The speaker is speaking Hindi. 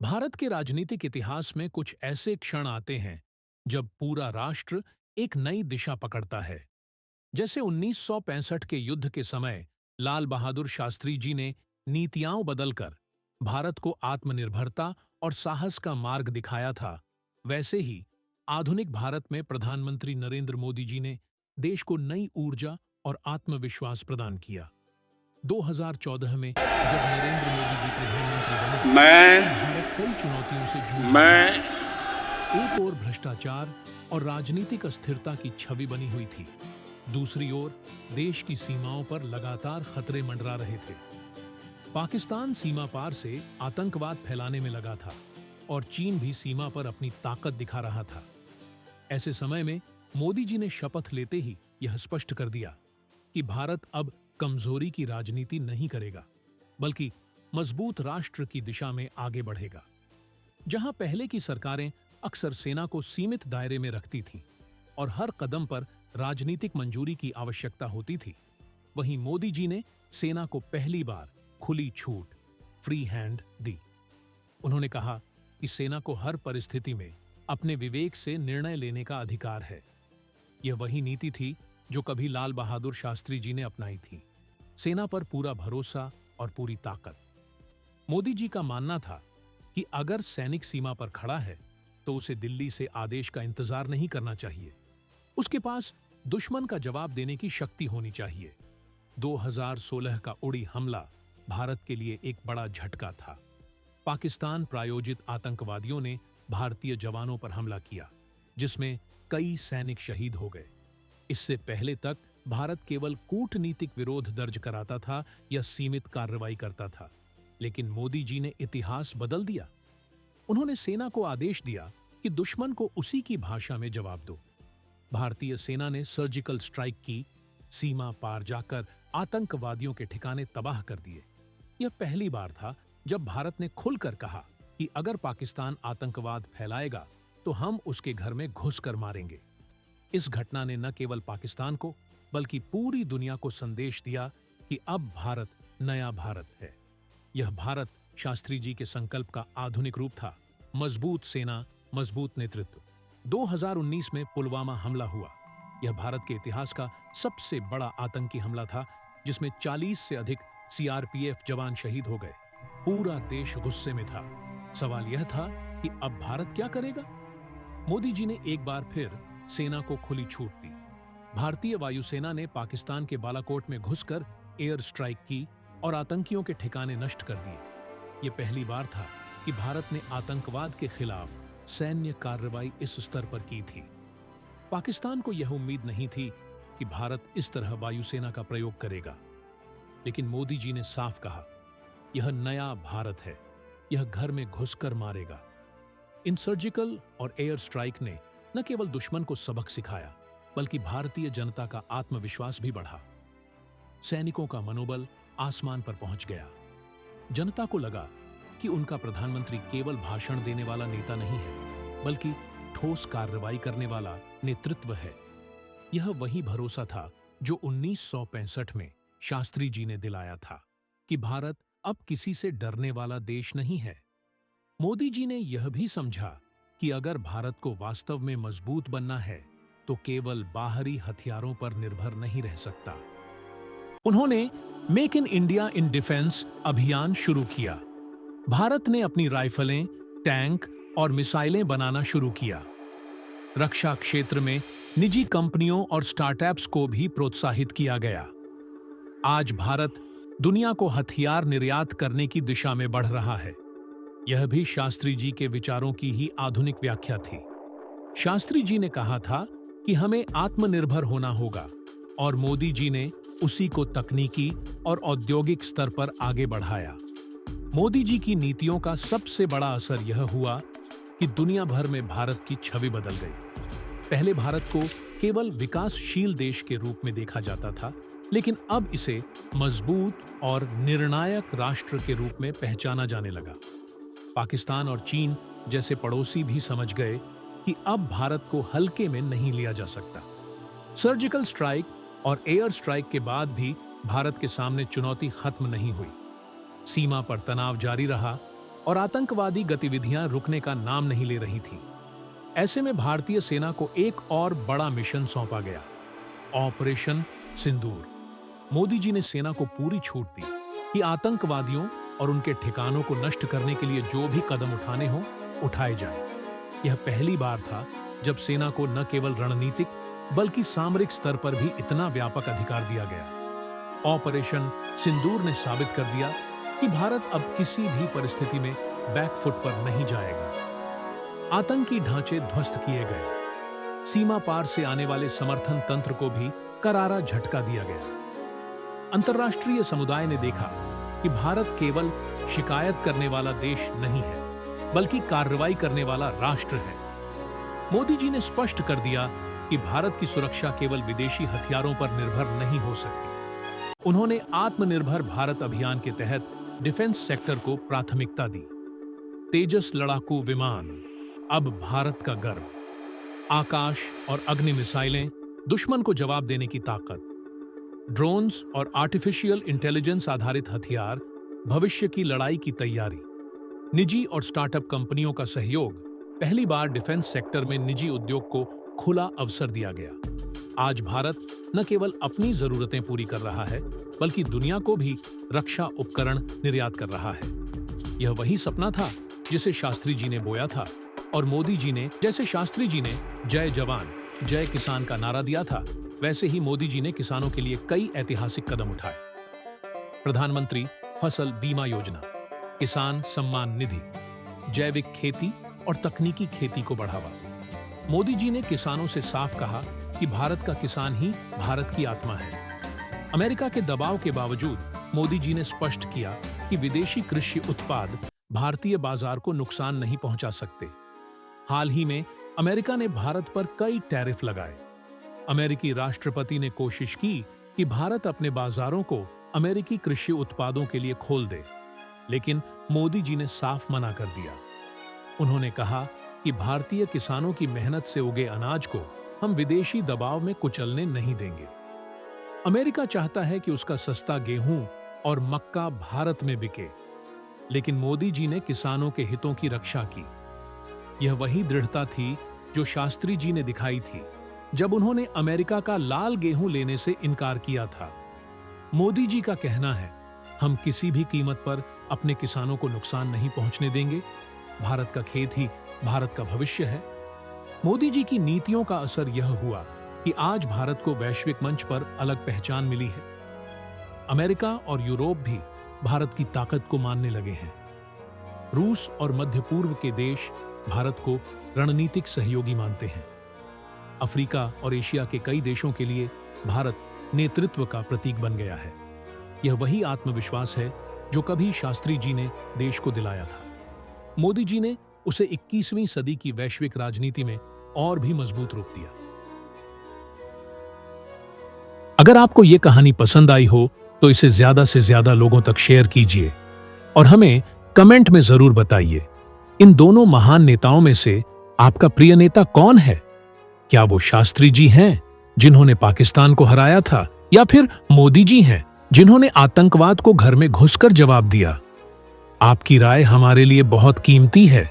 भारत के राजनीतिक इतिहास में कुछ ऐसे क्षण आते हैं जब पूरा राष्ट्र एक नई दिशा पकड़ता है। जैसे 1965 के युद्ध के समय लाल बहादुर शास्त्री जी ने नीतियां बदलकर भारत को आत्मनिर्भरता और साहस का मार्ग दिखाया था। वैसे ही आधुनिक भारत में प्रधानमंत्री नरेंद्र मोदी जी ने देश को नई ऊर्जा और आत्मविश्वास प्रदान किया। 2014 में जब नरेंद्र मोदी जी प्रधानमंत्री बने, मैं तब भारत कई चुनौतियों से जूझ रहा मैं था। एक ओर भ्रष्टाचार और राजनीतिक अस्थिरता की छवि बनी हुई थी, दूसरी ओर देश की सीमाओं पर लगातार खतरे मंडरा रहे थे। पाकिस्तान सीमा पार से आतंकवाद फैलाने में लगा था और चीन भी सीमा पर अपनी ताकत दिखा रहा था। ऐसे समय में मोदी जी ने शपथ लेते ही यह स्पष्ट कर दिया कि भारत अब कमजोरी की राजनीति नहीं करेगा, बल्कि मजबूत राष्ट्र की दिशा में आगे बढ़ेगा। जहां पहले की सरकारें अक्सर सेना को सीमित दायरे में रखती थीं और हर कदम पर राजनीतिक मंजूरी की आवश्यकता होती थी, वहीं मोदी जी ने सेना को पहली बार खुली छूट, फ्री हैंड दी। उन्होंने कहा कि सेना को हर परिस्थिति में अपने विवेक से निर्णय लेने का अधिकार है। यह वही नीति थी जो कभी लाल बहादुर शास्त्री जी ने अपनाई थी। सेना पर पूरा भरोसा और पूरी ताकत। मोदी जी का मानना था कि अगर सैनिक सीमा पर खड़ा है तो उसे दिल्ली से आदेश का इंतजार नहीं करना चाहिए। उसके पास दुश्मन का जवाब देने की शक्ति होनी चाहिए। 2016 का उड़ी हमला भारत के लिए एक बड़ा झटका था। पाकिस्तान प्रायोजित आतंकवादियों ने भारतीय जवानों पर हमला किया, जिसमें कई सैनिक शहीद हो गए। इससे पहले तक भारत केवल कूटनीतिक विरोध दर्ज कराता था या सीमित कार्रवाई करता था, लेकिन मोदी जी ने इतिहास बदल दिया। उन्होंने सेना को आदेश दिया कि दुश्मन को उसी की भाषा में जवाब दो। भारतीय सेना ने सर्जिकल स्ट्राइक की, सीमा पार जाकर आतंकवादियों के ठिकाने तबाह कर दिए। यह पहली बार था जब भारत ने खुलकर कहा कि अगर पाकिस्तान आतंकवाद फैलाएगा तो हम उसके घर में घुसकर मारेंगे। इस घटना ने न केवल पाकिस्तान को बल्कि पूरी दुनिया को संदेश दिया कि अब भारत नया भारत है। यह भारत शास्त्री जी के संकल्प का आधुनिक रूप था। मजबूत सेना, मजबूत नेतृत्व। 2019 में पुलवामा हमला हुआ। यह भारत के इतिहास का सबसे बड़ा आतंकी हमला था, जिसमें 40 से अधिक सीआरपीएफ जवान शहीद हो गए। पूरा देश गुस्से में था। सवाल यह था कि अब भारत क्या करेगा? मोदी जी ने एक बार फिर सेना को खुली छूट दी। भारतीय वायुसेना ने पाकिस्तान के बालाकोट में घुसकर एयर स्ट्राइक की और आतंकियों के ठिकाने नष्ट कर दिए। यह पहली बार था कि भारत ने आतंकवाद के खिलाफ सैन्य कार्रवाई इस स्तर पर की थी। पाकिस्तान को यह उम्मीद नहीं थी कि भारत इस तरह वायुसेना का प्रयोग करेगा, लेकिन मोदी जी ने साफ कहा, यह नया भारत है, यह घर में घुसकर मारेगा। इन सर्जिकल और एयर स्ट्राइक ने न केवल दुश्मन को सबक सिखाया, बल्कि भारतीय जनता का आत्मविश्वास भी बढ़ा। सैनिकों का मनोबल आसमान पर पहुंच गया। जनता को लगा कि उनका प्रधानमंत्री केवल भाषण देने वाला नेता नहीं है, बल्कि ठोस कार्रवाई करने वाला नेतृत्व है। यह वही भरोसा था जो 1965 में शास्त्री जी ने दिलाया था कि भारत अब किसी से डरने वाला देश नहीं है। मोदी जी ने यह भी समझा कि अगर भारत को वास्तव में मजबूत बनना है तो केवल बाहरी हथियारों पर निर्भर नहीं रह सकता। उन्होंने make in India in defence अभियान शुरू किया। भारत ने अपनी राइफलें, टैंक और मिसाइलें बनाना शुरू किया। रक्षा क्षेत्र में निजी कंपनियों और स्टार्टअप्स को भी प्रोत्साहित किया गया। आज भारत दुनिया को हथियार निर्यात करने की दिशा में बढ़ रहा है। यह भी शास्त्री जी के विचारों की ही आधुनिक व्याख्या थी। शास्त्री जी ने कहा था कि हमें आत्मनिर्भर होना होगा, और मोदी जी ने उसी को तकनीकी और औद्योगिक स्तर पर आगे बढ़ाया। मोदी जी की नीतियों का सबसे बड़ा असर यह हुआ कि दुनिया भर में भारत की छवि बदल गई। पहले भारत को केवल विकासशील देश के रूप में देखा जाता था, लेकिन अब इसे मजबूत और निर्णायक राष्ट्र के रूप में पहचाना जाने लगा। पाकिस्तान और चीन जैसे पड़ोसी भी समझ गए कि अब भारत को हल्के में नहीं लिया जा सकता। सर्जिकल स्ट्राइक और एयर स्ट्राइक के बाद भी भारत के सामने चुनौती खत्म नहीं हुई। सीमा पर तनाव जारी रहा, और आतंकवादी गतिविधियां रुकने का नाम नहीं ले रही थीं। ऐसे में भारतीय सेना को एक और बड़ा मिशन सौंपा गया, ऑपरेशन सिंदूर। मोदी जी ने सेना को पूरी छूट दी कि आतंकवादियों और उनके ठिकानों को नष्ट करने के लिए जो भी कदम उठाने हों, उठाए जाएं। यह पहली बार था जब सेना को न केवल रणनीतिक बल्कि सामरिक स्तर पर भी इतना व्यापक अधिकार दिया गया। ऑपरेशन सिंदूर ने साबित कर दिया कि भारत अब किसी भी परिस्थिति में बैकफुट पर नहीं जाएगा। आतंकी ढांचे ध्वस्त किए गए, सीमा पार से आने वाले समर्थन तंत्र को भी करारा झटका दिया गया। अंतर्राष्ट्रीय समुदाय ने देखा कि भारत केवल शिकायत करने वाला देश नहीं है, बल्कि कार्रवाई करने वाला राष्ट्र है। मोदी जी ने स्पष्ट कर दिया कि भारत की सुरक्षा केवल विदेशी हथियारों पर निर्भर नहीं हो सकती। उन्होंने आत्मनिर्भर भारत अभियान के तहत डिफेंस सेक्टर को प्राथमिकता दी। तेजस लड़ाकू विमान अब भारत का गर्व, आकाश और अग्नि मिसाइलें, दुश्मन को जवाब देने की ताकत, ड्रोन्स और आर्टिफिशियल इंटेलिजेंस आधारित हथियार, भविष्य की लड़ाई की तैयारी। निजी और स्टार्टअप कंपनियों का सहयोग, पहली बार डिफेंस सेक्टर में निजी उद्योग को खुला अवसर दिया गया। आज भारत न केवल अपनी जरूरतें पूरी कर रहा है, बल्कि दुनिया को भी रक्षा उपकरण निर्यात कर रहा है। यह वही सपना था जिसे शास्त्री जी ने बोया था, और मोदी जी ने, जैसे शास्त्री जी ने जय जवान जय किसान का नारा दिया था, वैसे ही मोदी जी ने किसानों के लिए कई ऐतिहासिक कदम उठाए। प्रधानमंत्री फसल बीमा योजना, किसान सम्मान निधि, जैविक खेती और तकनीकी खेती को बढ़ावा। मोदी जी ने किसानों से साफ कहा कि भारत का किसान ही भारत की आत्मा है। अमेरिका के दबाव के बावजूद मोदी जी ने स्पष्ट किया कि विदेशी कृषि उत्पाद भारतीय बाजार को नुकसान नहीं पहुंचा सकते। हाल ही में अमेरिका ने भारत पर कई टैरिफ लगाए। अमेरिकी राष्ट्रपति ने कोशिश की कि भारत अपने बाजारों को अमेरिकी कृषि उत्पादों के लिए खोल दे, लेकिन मोदी जी ने साफ मना कर दिया। उन्होंने कहा कि भारतीय किसानों की मेहनत से उगे अनाज को हम विदेशी दबाव में कुचलने नहीं देंगे। अमेरिका चाहता है कि उसका सस्ता गेहूं और मक्का भारत में बिके, लेकिन मोदी जी ने किसानों के हितों की रक्षा की। यह वही दृढ़ता थी जो शास्त्री जी ने दिखाई थी जब उन्होंने अमेरिका का लाल गेहूं लेने से इनकार किया था। मोदी जी का कहना है, हम किसी भी कीमत पर अपने किसानों को नुकसान नहीं पहुंचने देंगे। भारत का खेत ही भारत का भविष्य है। मोदी जी की नीतियों का असर यह हुआ कि आज भारत को वैश्विक मंच पर अलग पहचान मिली है। अमेरिका और यूरोप भी भारत की ताकत को मानने लगे हैं। रूस और मध्य पूर्व के देश भारत को रणनीतिक सहयोगी मानते हैं। अफ्रीका और एशिया के कई देशों के लिए भारत नेतृत्व का प्रतीक बन गया है। यह वही आत्मविश्वास है जो कभी शास्त्री जी ने देश को दिलाया था। मोदी जी ने उसे 21वीं सदी की वैश्विक राजनीति में और भी मजबूत रूप दिया। अगर आपको यह कहानी पसंद आई हो तो इसे ज्यादा से ज्यादा लोगों तक शेयर कीजिए और हमें कमेंट में जरूर बताइए, इन दोनों महान नेताओं में से आपका प्रिय नेता कौन है? क्या वो शास्त्री जी हैं जिन्होंने पाकिस्तान को हराया था, या फिर मोदी जी हैं जिन्होंने आतंकवाद को घर में घुसकर जवाब दिया? आपकी राय हमारे लिए बहुत कीमती है।